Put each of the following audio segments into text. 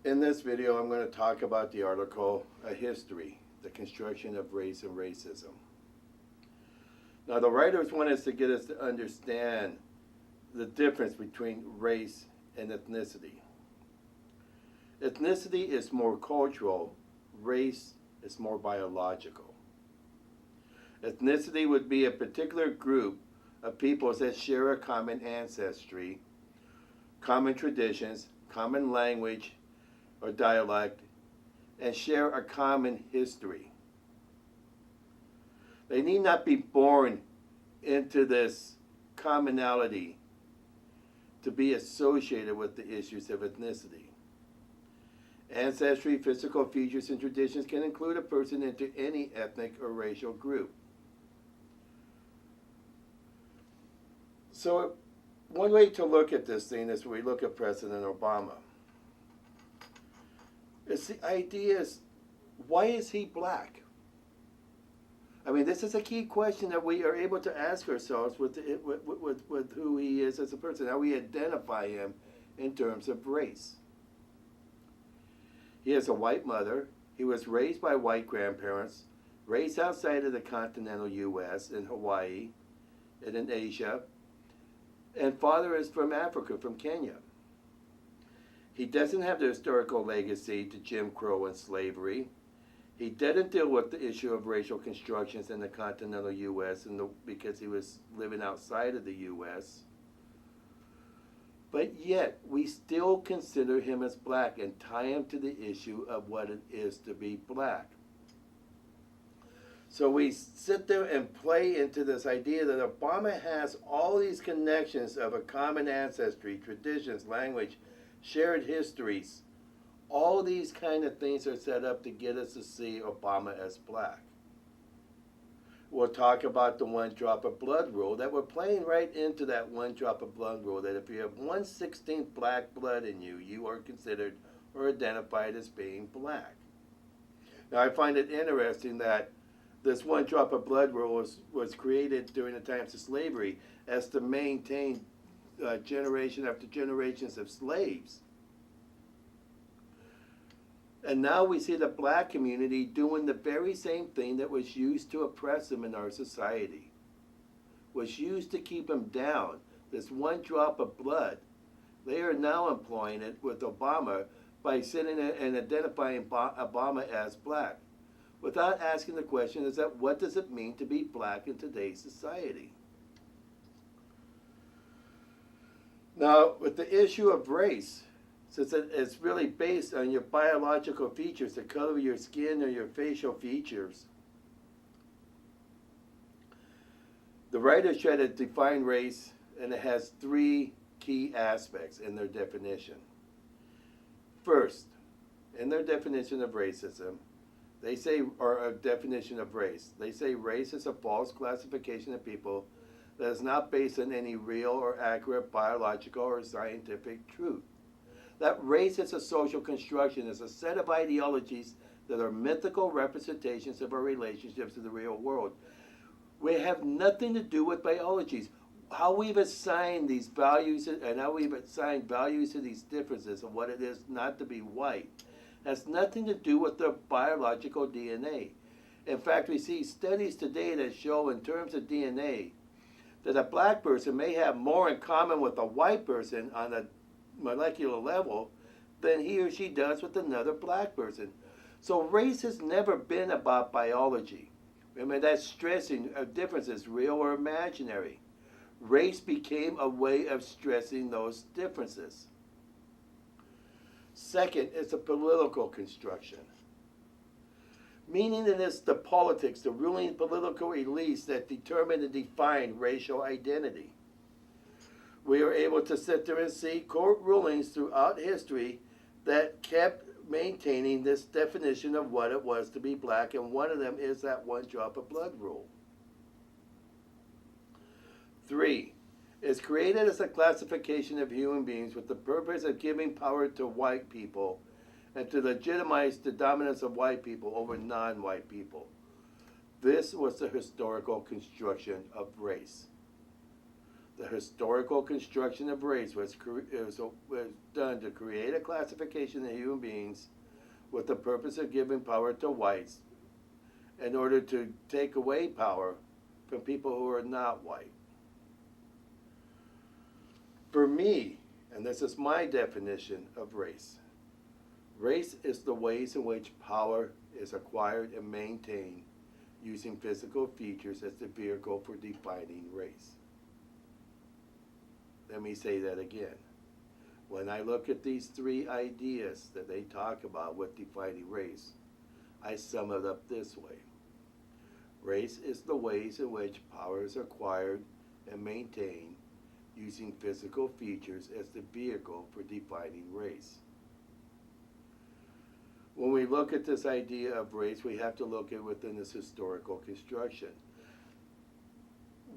In this video, I'm going to talk about the article, A History, the Construction of Race and Racism. Now, the writers want us to get us to understand the difference between race and ethnicity. Ethnicity is more cultural, race is more biological. Ethnicity would be a particular group of peoples that share a common ancestry, common traditions, common language or dialect, and share a common history. They need not be born into this commonality to be associated with the issues of ethnicity. Ancestry, physical features, and traditions can include a person into any ethnic or racial group. So one way to look at this thing is we look at President Obama. It's the idea is, why is he black? I mean, this is a key question that we are able to ask ourselves with who he is as a person, how we identify him in terms of race. He has a white mother. He was raised by white grandparents, raised outside of the continental U.S. in Hawaii and in Asia, and father is from Africa, from Kenya. He doesn't have the historical legacy to Jim Crow and slavery. He didn't deal with the issue of racial constructions in the continental U.S. because he was living outside of the U.S. But yet, we still consider him as black and tie him to the issue of what it is to be black. So we sit there and play into this idea that Obama has all these connections of a common ancestry, traditions, language, shared histories. All these kind of things are set up to get us to see Obama as black. We'll talk about the one drop of blood rule, that we're playing right into that one drop of blood rule, that if you have 1/16 black blood in you, you are considered or identified as being black. Now, I find it interesting that this one drop of blood rule was created during the times of slavery as to maintain generation after generations of slaves. And now we see the black community doing the very same thing that was used to oppress them in our society, was used to keep them down. This one drop of blood, they are now employing it with Obama by sitting and identifying Obama as black, without asking the question, is that what does it mean to be black in today's society? Now, with the issue of race, since it's really based on your biological features, the color of your skin or your facial features, the writers try to define race, and it has three key aspects in their definition. First, in their definition of racism, they say, or a definition of race, they say race is a false classification of people that is not based on any real or accurate biological or scientific truth. That race is a social construction, is a set of ideologies that are mythical representations of our relationships to the real world. We have nothing to do with biologies. How we've assigned these values and how we've assigned values to these differences of what it is not to be white has nothing to do with their biological DNA. In fact, we see studies today that show in terms of DNA that a black person may have more in common with a white person on a molecular level than he or she does with another black person. So race has never been about biology. Remember, that's stressing a difference is real or imaginary. Race became a way of stressing those differences. Second, it's a political construction, meaning that it's the politics, the ruling political elites that determine and define racial identity. We are able to sit there and see court rulings throughout history that kept maintaining this definition of what it was to be black, and one of them is that one drop of blood rule. 3, is created as a classification of human beings with the purpose of giving power to white people and to legitimize the dominance of white people over non-white people. This was the historical construction of race. The historical construction of race was done to create a classification of human beings with the purpose of giving power to whites in order to take away power from people who are not white. For me, and this is my definition of race, race is the ways in which power is acquired and maintained using physical features as the vehicle for defining race. Let me say that again. When I look at these three ideas that they talk about with defining race, I sum it up this way. Race is the ways in which power is acquired and maintained using physical features as the vehicle for defining race. When we look at this idea of race, we have to look at it within this historical construction.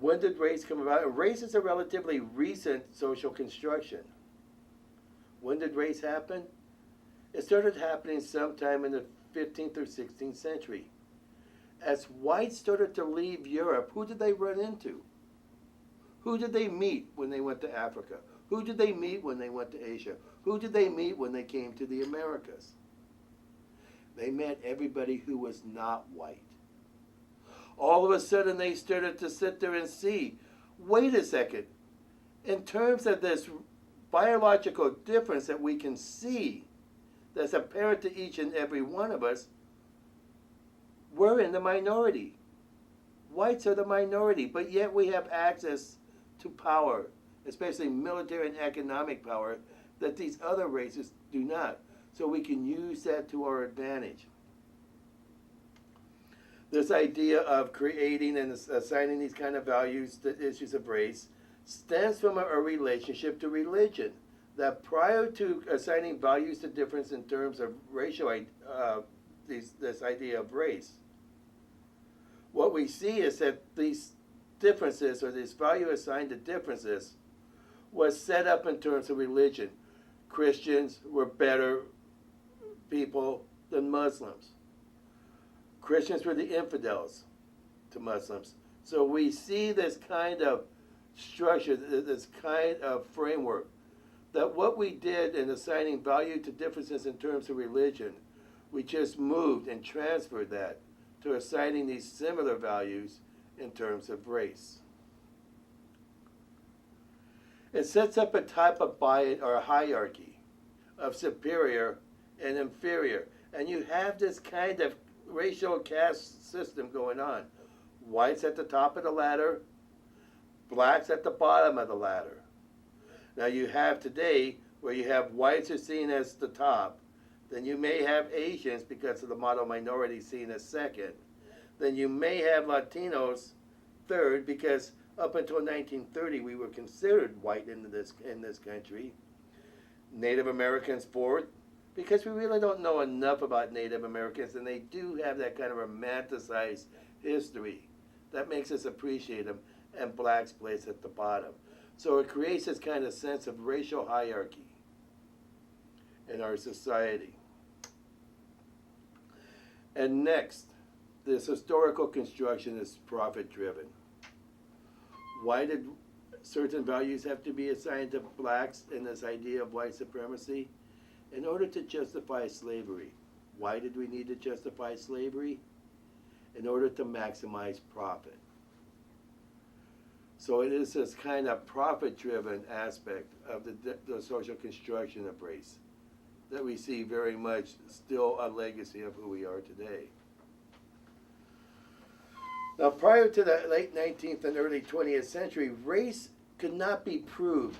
When did race come about? Race is a relatively recent social construction. When did race happen? It started happening sometime in the 15th or 16th century. As whites started to leave Europe, who did they run into? Who did they meet when they went to Africa? Who did they meet when they went to Asia? Who did they meet when they came to the Americas? They met everybody who was not white. All of a sudden they started to sit there and see, wait a second, in terms of this biological difference that we can see, that's apparent to each and every one of us, we're in the minority. Whites are the minority, but yet we have access to power, especially military and economic power, that these other races do not. So we can use that to our advantage. This idea of creating and assigning these kind of values to issues of race stems from a relationship to religion. That prior to assigning values to difference in terms of racial, this idea of race, what we see is that these differences, or this value assigned to differences, was set up in terms of religion. Christians were better people than Muslims. Christians were the infidels to Muslims. So we see this kind of structure, this kind of framework, that what we did in assigning value to differences in terms of religion, we just moved and transferred that to assigning these similar values in terms of race. It sets up a type of or a hierarchy of superior and inferior. And you have this kind of racial caste system going on. Whites at the top of the ladder, blacks at the bottom of the ladder. Now you have today where you have whites are seen as the top, then you may have Asians because of the model minority seen as second, then you may have Latinos third because up until 1930 we were considered white in this country, Native Americans fourth, because we really don't know enough about Native Americans, and they do have that kind of romanticized history that makes us appreciate them, and blacks place at the bottom. So it creates this kind of sense of racial hierarchy in our society. And next, this historical construction is profit-driven. Why did certain values have to be assigned to blacks in this idea of white supremacy? In order to justify slavery. Why did we need to justify slavery? In order to maximize profit. So it is this kind of profit-driven aspect of the social construction of race that we see very much still a legacy of who we are today. Now, prior to the late 19th and early 20th century, race could not be proved.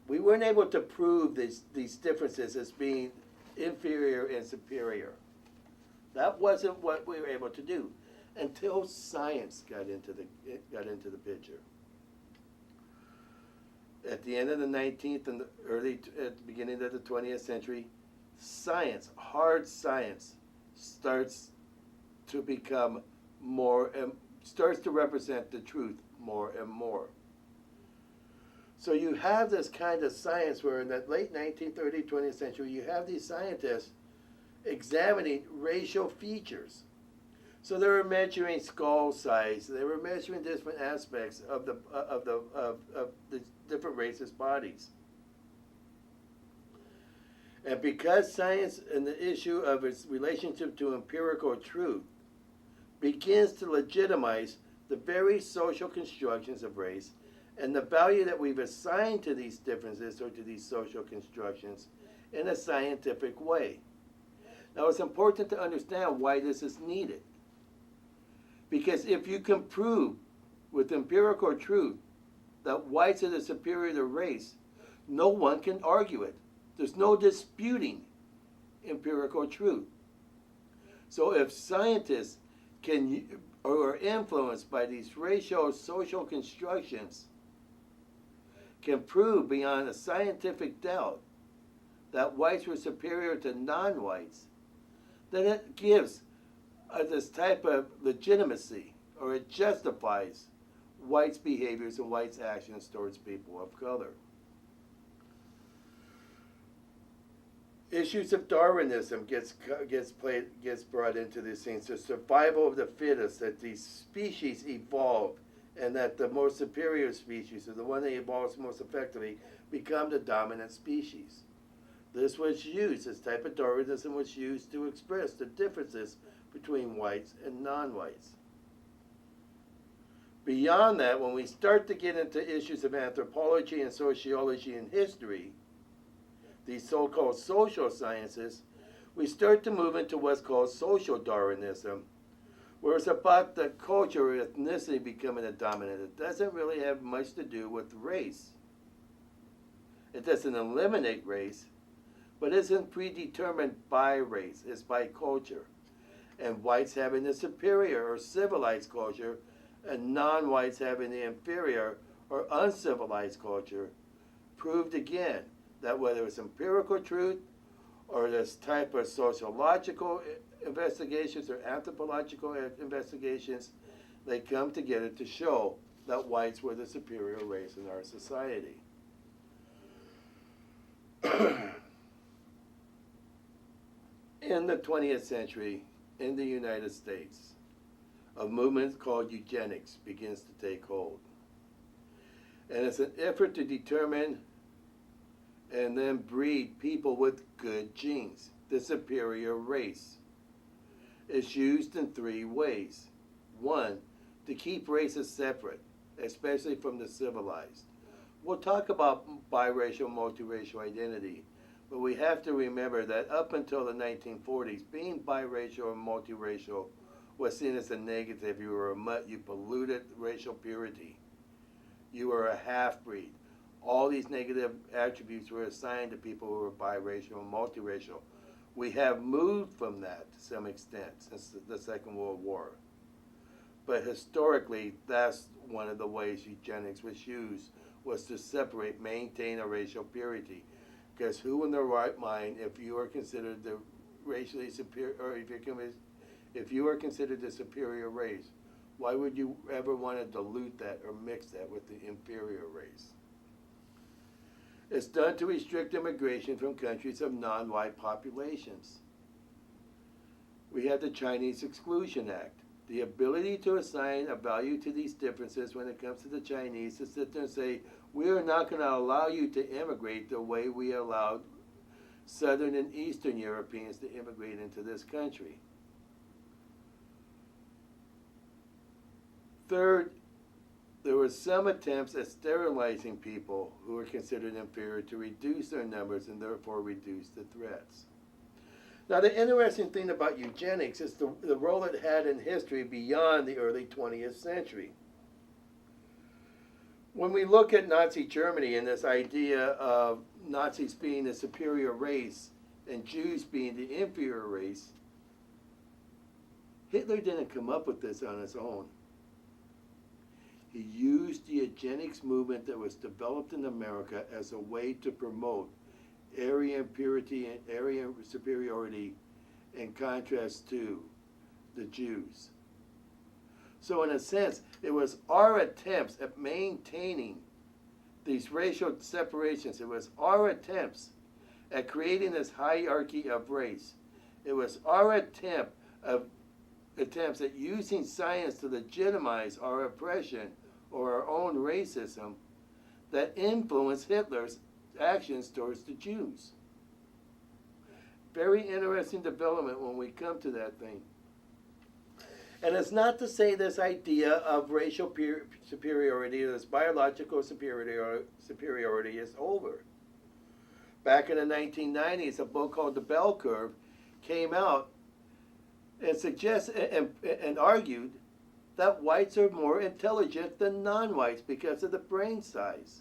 We weren't able to prove these differences as being inferior and superior. That wasn't what we were able to do until science got into the picture. At the end of the 19th and at the beginning of the 20th century, science, hard science, starts to become starts to represent the truth more and more. So you have this kind of science where in that late 19th, early 20th century, you have these scientists examining racial features. So they were measuring skull size. They were measuring different aspects of the different races' bodies. And because science and the issue of its relationship to empirical truth begins to legitimize the very social constructions of race and the value that we've assigned to these differences or to these social constructions in a scientific way. Now, it's important to understand why this is needed. Because if you can prove with empirical truth that whites are the superior race, no one can argue it. There's no disputing empirical truth. So if scientists are influenced by these racial social constructions, can prove beyond a scientific doubt that whites were superior to non-whites, then it gives this type of legitimacy, or it justifies whites' behaviors and whites' actions towards people of color. Issues of Darwinism gets brought into these things. The survival of the fittest, that these species evolve, and that the most superior species, or the one that evolves most effectively, become the dominant species. This type of Darwinism was used to express the differences between whites and non-whites. Beyond that, when we start to get into issues of anthropology and sociology and history, these so-called social sciences, we start to move into what's called social Darwinism, where it's about the culture or ethnicity becoming the dominant. It doesn't really have much to do with race. It doesn't eliminate race, but isn't predetermined by race. It's by culture. And whites having the superior or civilized culture, and non-whites having the inferior or uncivilized culture, proved again that whether it's empirical truth or this type of sociological investigations or anthropological investigations, they come together to show that whites were the superior race in our society. In the 20th century, in the United States, a movement called eugenics begins to take hold. And it's an effort to determine and then breed people with good genes, the superior race. It's used in three ways. One, to keep races separate, especially from the civilized. We'll talk about biracial, multiracial identity, but we have to remember that up until the 1940s, being biracial or multiracial was seen as a negative. You were a mutt, you polluted racial purity. You were a half-breed. All these negative attributes were assigned to people who were biracial and multiracial. We have moved from that to some extent since the Second World War. But historically, that's one of the ways eugenics was used, was to separate, maintain a racial purity. Because who in their right mind, if you are considered the racially superior, or if you are considered the superior race, why would you ever want to dilute that or mix that with the inferior race? It's done to restrict immigration from countries of non-white populations. We have the Chinese Exclusion Act. The ability to assign a value to these differences when it comes to the Chinese, to sit there and say, we are not going to allow you to immigrate the way we allowed Southern and Eastern Europeans to immigrate into this country. Third, there were some attempts at sterilizing people who were considered inferior to reduce their numbers and therefore reduce the threats. Now, the interesting thing about eugenics is the role it had in history beyond the early 20th century. When we look at Nazi Germany and this idea of Nazis being the superior race and Jews being the inferior race, Hitler didn't come up with this on his own. He used the eugenics movement that was developed in America as a way to promote Aryan purity and Aryan superiority in contrast to the Jews. So in a sense, it was our attempts at maintaining these racial separations. It was our attempts at creating this hierarchy of race. It was our attempt of attempts at using science to legitimize our oppression or our own racism that influenced Hitler's actions towards the Jews. Very interesting development when we come to that thing. And it's not to say this idea of racial superiority, this biological superiority is over. Back in the 1990s, a book called The Bell Curve came out and and argued that whites are more intelligent than non-whites because of the brain size.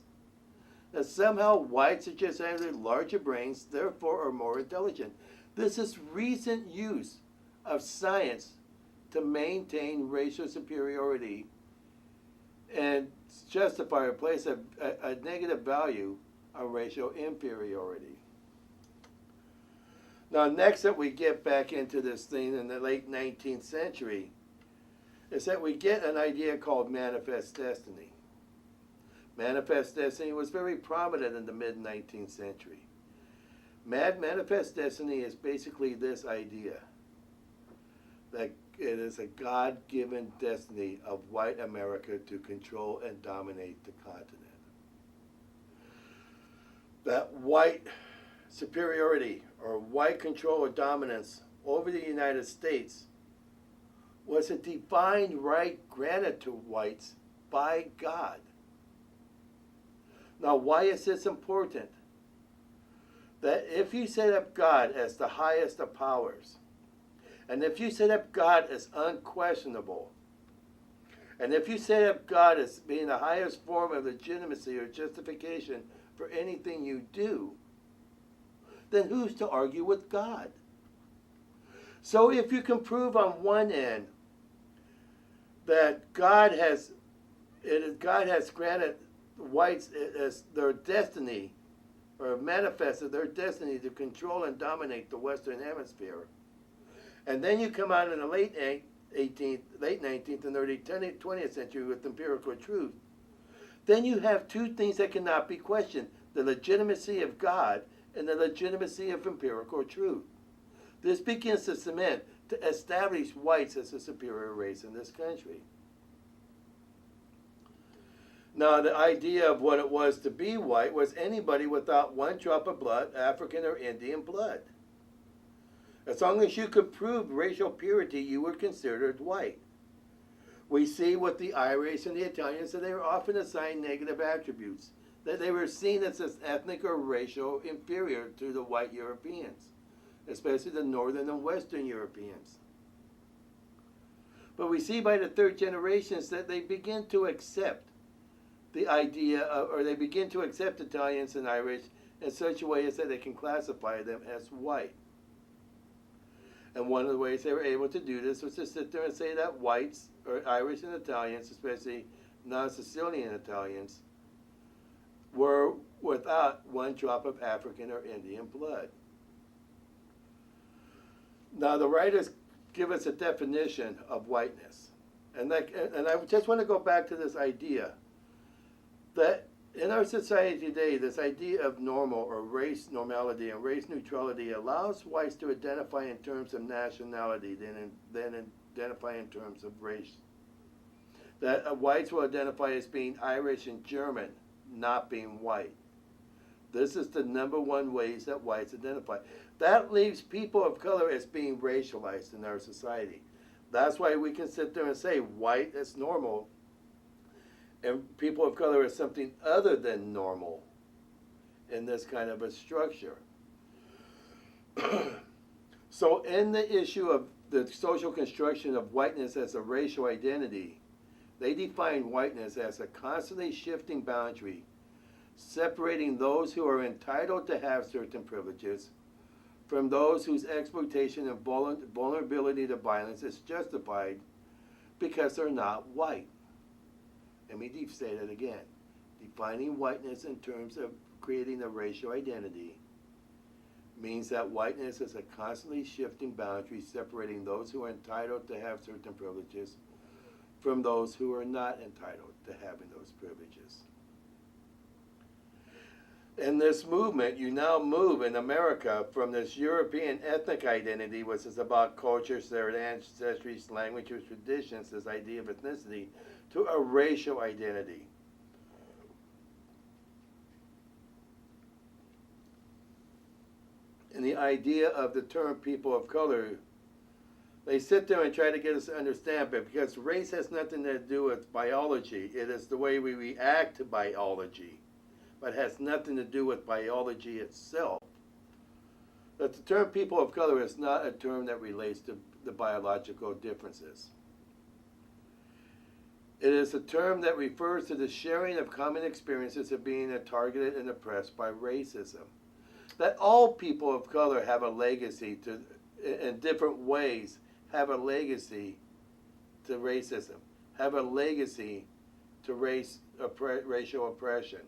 That somehow whites are just having larger brains, therefore are more intelligent. This is recent use of science to maintain racial superiority and justify or place a negative value on racial inferiority. Now, next that we get back into this thing in the late 19th century is that we get an idea called manifest destiny. Manifest destiny was very prominent in the mid-19th century. Manifest destiny is basically this idea that it is a God-given destiny of white America to control and dominate the continent. That white superiority or white control or dominance over the United States was a divine right granted to whites by God. Now, why is this important? That if you set up God as the highest of powers, and if you set up God as unquestionable, and if you set up God as being the highest form of legitimacy or justification for anything you do, then who's to argue with God? So if you can prove on one end that God has granted whites as their destiny, or manifested their destiny to control and dominate the Western Hemisphere, and then you come out in the late 19th and early 20th century with empirical truth, then you have two things that cannot be questioned: the legitimacy of God and the legitimacy of empirical truth. This begins to cement, to establish whites as a superior race in this country. Now, the idea of what it was to be white was anybody without one drop of blood, African or Indian blood. As long as you could prove racial purity, you were considered white. We see with the Irish and the Italians that they were often assigned negative attributes, that they were seen as ethnic or racial inferior to the white Europeans, especially the Northern and Western Europeans. But we see by the third generations that they begin to accept the idea of, or they begin to accept Italians and Irish in such a way as that they can classify them as white. And one of the ways they were able to do this was to sit there and say that whites, or Irish and Italians, especially non-Sicilian Italians, were without one drop of African or Indian blood. Now, the writers give us a definition of whiteness. And I just want to go back to this idea that in our society today, this idea of normal or race normality and race neutrality allows whites to identify in terms of nationality than identify in terms of race. That whites will identify as being Irish and German, not being white. This is the number one ways that whites identify. That leaves people of color as being racialized in our society. That's why we can sit there and say white is normal and people of color is something other than normal in this kind of a structure. So in the issue of the social construction of whiteness as a racial identity, they define whiteness as a constantly shifting boundary separating those who are entitled to have certain privileges from those whose exploitation and vulnerability to violence is justified because they're not white. Let me say that again. Defining whiteness in terms of creating a racial identity means that whiteness is a constantly shifting boundary separating those who are entitled to have certain privileges from those who are not entitled to having those privileges. In this movement, you now move in America from this European ethnic identity, which is about cultures, their ancestries, languages, traditions, this idea of ethnicity, to a racial identity. And the idea of the term people of color, they sit there and try to get us to understand, but because race has nothing to do with biology, it is the way we react to biology, but has nothing to do with biology itself. That the term people of color is not a term that relates to the biological differences. It is a term that refers to the sharing of common experiences of being targeted and oppressed by racism. That all people of color have a legacy to, in different ways, have a legacy to racism, have a legacy to racial oppression.